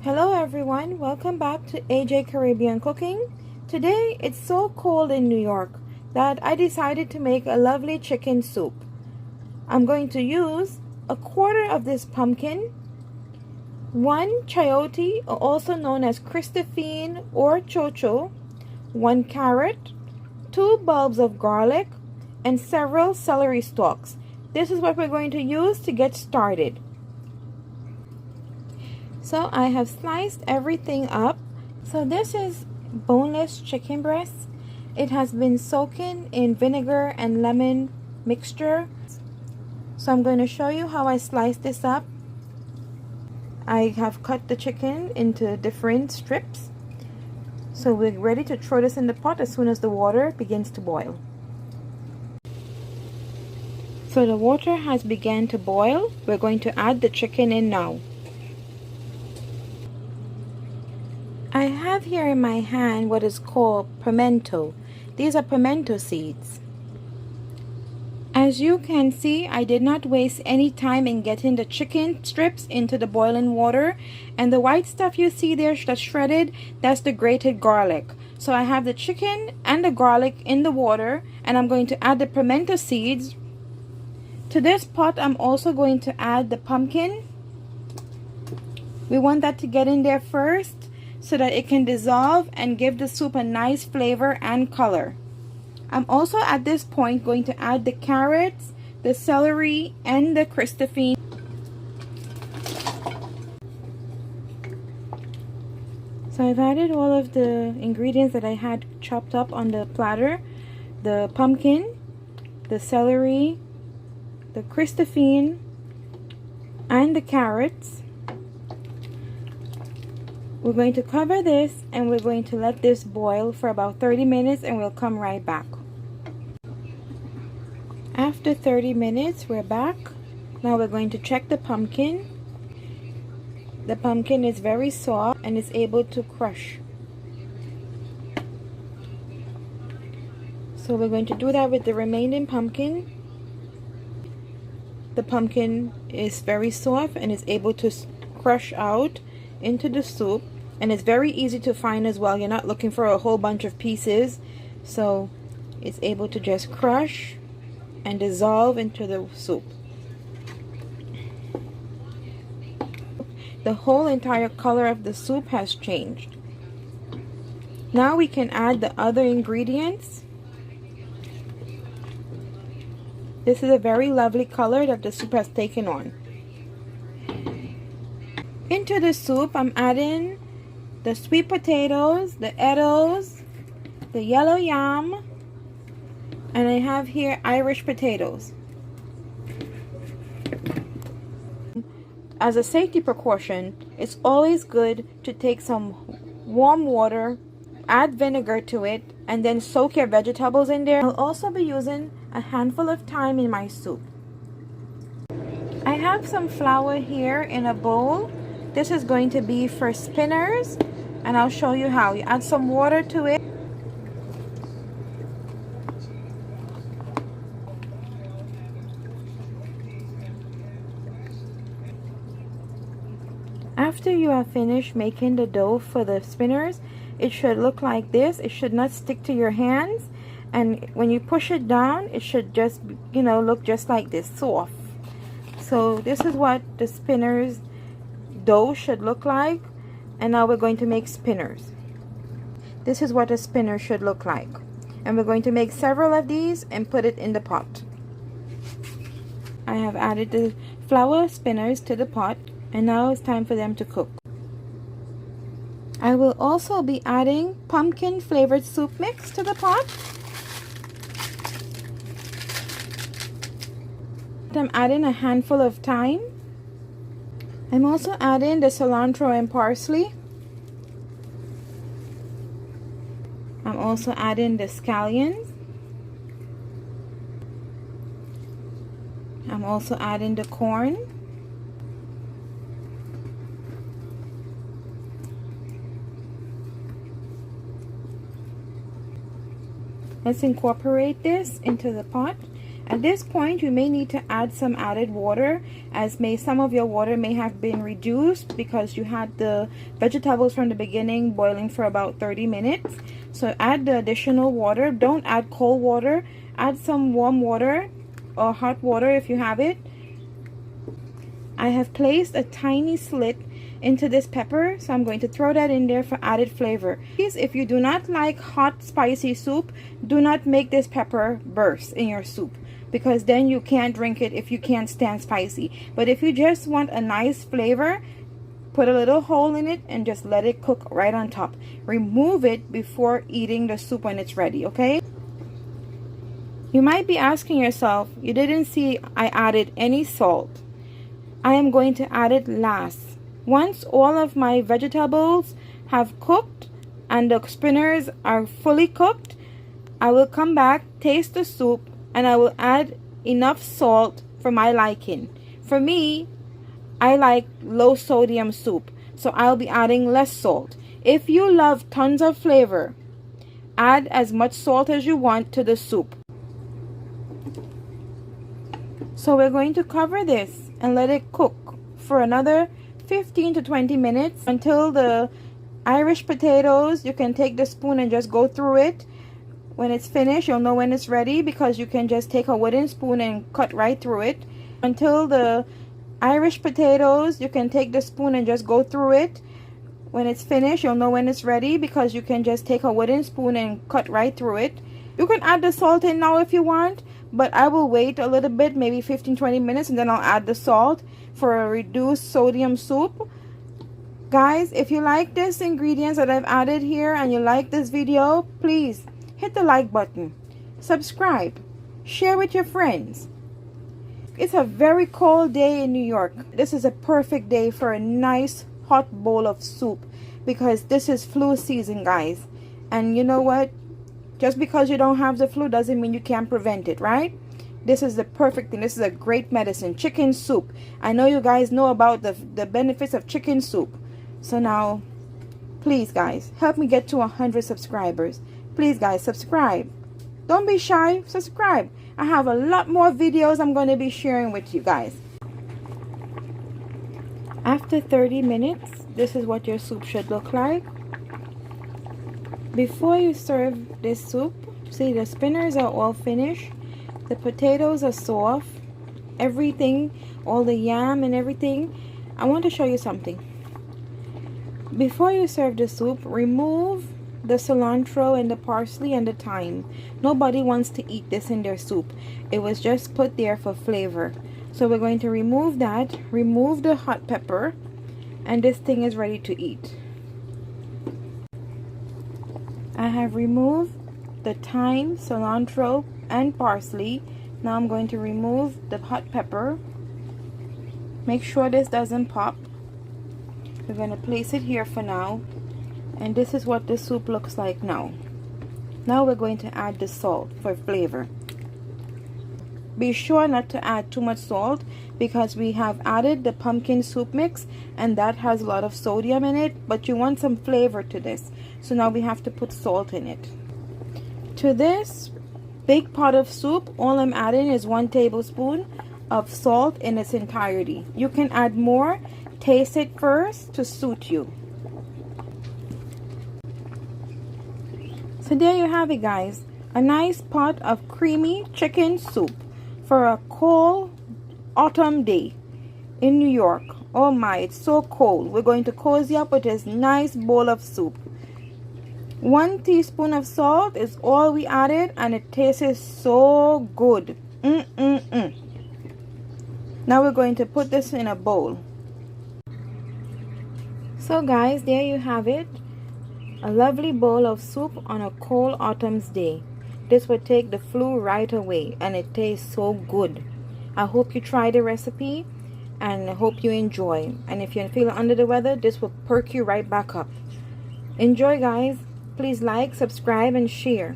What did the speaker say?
Hello everyone, welcome back to AJ Caribbean Cooking. Today it's so cold in New York that I decided to make a lovely chicken soup. I'm going to use a quarter of this pumpkin, one chayote, also known as Christophine or chocho, one carrot, 2 bulbs of garlic, and several celery stalks. This is what we're going to use to get started. So I have sliced everything up. So this is boneless chicken breast. It has been soaking in vinegar and lemon mixture. So I'm going to show you how I slice this up. I have cut the chicken into different strips. So we're ready to throw this in the pot as soon as the water begins to boil. So the water has begun to boil. We're going to add the chicken in now. I have here in my hand what is called pimento. These are pimento seeds. As you can see, I did not waste any time in getting the chicken strips into the boiling water, and the white stuff you see there that's shredded, that's the grated garlic. So I have the chicken and the garlic in the water, and I'm going to add the pimento seeds. To this pot, I'm also going to add the pumpkin. We want that to get in there first, so that it can dissolve and give the soup a nice flavor and color. I'm also at this point going to add the carrots, the celery, and the Christophine. So I've added all of the ingredients that I had chopped up on the platter. The pumpkin, the celery, the Christophine, and the carrots. We're going to cover this and we're going to let this boil for about 30 minutes and we'll come right back. After 30 minutes, we're back. Now we're going to check the pumpkin. The pumpkin is very soft and is able to crush. So we're going to do that with the remaining pumpkin. The pumpkin is very soft and is able to crush out into the soup, and it's very easy to find as well. You're not looking for a whole bunch of pieces, so it's able to just crush and dissolve into the soup. The whole entire color of the soup has changed. Now we can add the other ingredients. This is a very lovely color that the soup has taken on. Into the soup, I'm adding the sweet potatoes, the Eddos, the yellow yam, and I have here Irish potatoes. As a safety precaution, it's always good to take some warm water, add vinegar to it, and then soak your vegetables in there. I'll also be using a handful of thyme in my soup. I have some flour here in a bowl. This is going to be for spinners, and I'll show you how. You add some water to it. After you have finished making the dough for the spinners, it should look like this. It should not stick to your hands, and when you push it down, it should just, look just like this, soft. So this is what the spinners dough should look like, and now we're going to make spinners. This is what a spinner should look like, and we're going to make several of these and put it in the pot. I have added the flour spinners to the pot, and now it's time for them to cook. I will also be adding pumpkin flavored soup mix to the pot. I'm adding a handful of thyme. I'm also adding the cilantro and parsley. I'm also adding the scallions. I'm also adding the corn. Let's incorporate this into the pot. At this point, you may need to add some added water, as some of your water may have been reduced because you had the vegetables from the beginning boiling for about 30 minutes. So add the additional water. Don't add cold water. Add some warm water or hot water if you have it. I have placed a tiny slit into this pepper, so I'm going to throw that in there for added flavor. Please, if you do not like hot spicy soup, do not make this pepper burst in your soup, because then you can't drink it if you can't stand spicy. But if you just want a nice flavor, put a little hole in it and just let it cook right on top. Remove it before eating the soup when it's ready, okay? You might be asking yourself, you didn't see I added any salt. I am going to add it last. Once all of my vegetables have cooked and the spinners are fully cooked, I will come back, taste the soup, and I will add enough salt for my liking. For me, I like low sodium soup, so I'll be adding less salt. If you love tons of flavor, add as much salt as you want to the soup. So we're going to cover this and let it cook for another 15 to 20 minutes until the Irish potatoes, you can take the spoon and just go through it. When it's finished, you'll know when it's ready because you can just take a wooden spoon and cut right through it. Until the Irish potatoes, you can take the spoon and just go through it. When it's finished, you'll know when it's ready because you can just take a wooden spoon and cut right through it. You can add the salt in now if you want, but I will wait a little bit, maybe 15-20 minutes, and then I'll add the salt for a reduced sodium soup. Guys, if you like this ingredients that I've added here and you like this video, please hit the like button, subscribe, share with your friends. It's a very cold day in New York. This is a perfect day for a nice hot bowl of soup because this is flu season, guys. And you know what? Just because you don't have the flu doesn't mean you can't prevent it, right? This is the perfect thing. This is a great medicine. Chicken soup. I know you guys know about the benefits of chicken soup. So now, please guys, help me get to 100 subscribers. Please guys, subscribe. Don't be shy. Subscribe. I have a lot more videos I'm going to be sharing with you guys. After 30 minutes, this is what your soup should look like. Before you serve this soup, see the spinners are all finished. The potatoes are soft. Everything, all the yam and everything. I want to show you something. Before you serve the soup, remove the cilantro and the parsley and the thyme. Nobody wants to eat this in their soup. It was just put there for flavor. So we're going to remove that. Remove the hot pepper. And this thing is ready to eat. I have removed the thyme, cilantro, and parsley. Now I'm going to remove the hot pepper. Make sure this doesn't pop. We're going to place it here for now. And this is what the soup looks like now. Now we're going to add the salt for flavor. Be sure not to add too much salt because we have added the pumpkin soup mix and that has a lot of sodium in it, but you want some flavor to this. So now we have to put salt in it. To this big pot of soup, all I'm adding is 1 tablespoon of salt in its entirety. You can add more. Taste it first to suit you. So there you have it, guys. A nice pot of creamy chicken soup for a cold autumn day in New York. Oh my, it's so cold. We're going to cozy up with this nice bowl of soup. 1 teaspoon of salt is all we added and it tastes so good. Now we're going to put this in a bowl. So guys, there you have it. A lovely bowl of soup on a cold autumn's day. This would take the flu right away and it tastes so good. I hope you try the recipe and I hope you enjoy. And if you feel under the weather, this will perk you right back up. Enjoy, guys. Please like, subscribe, and share.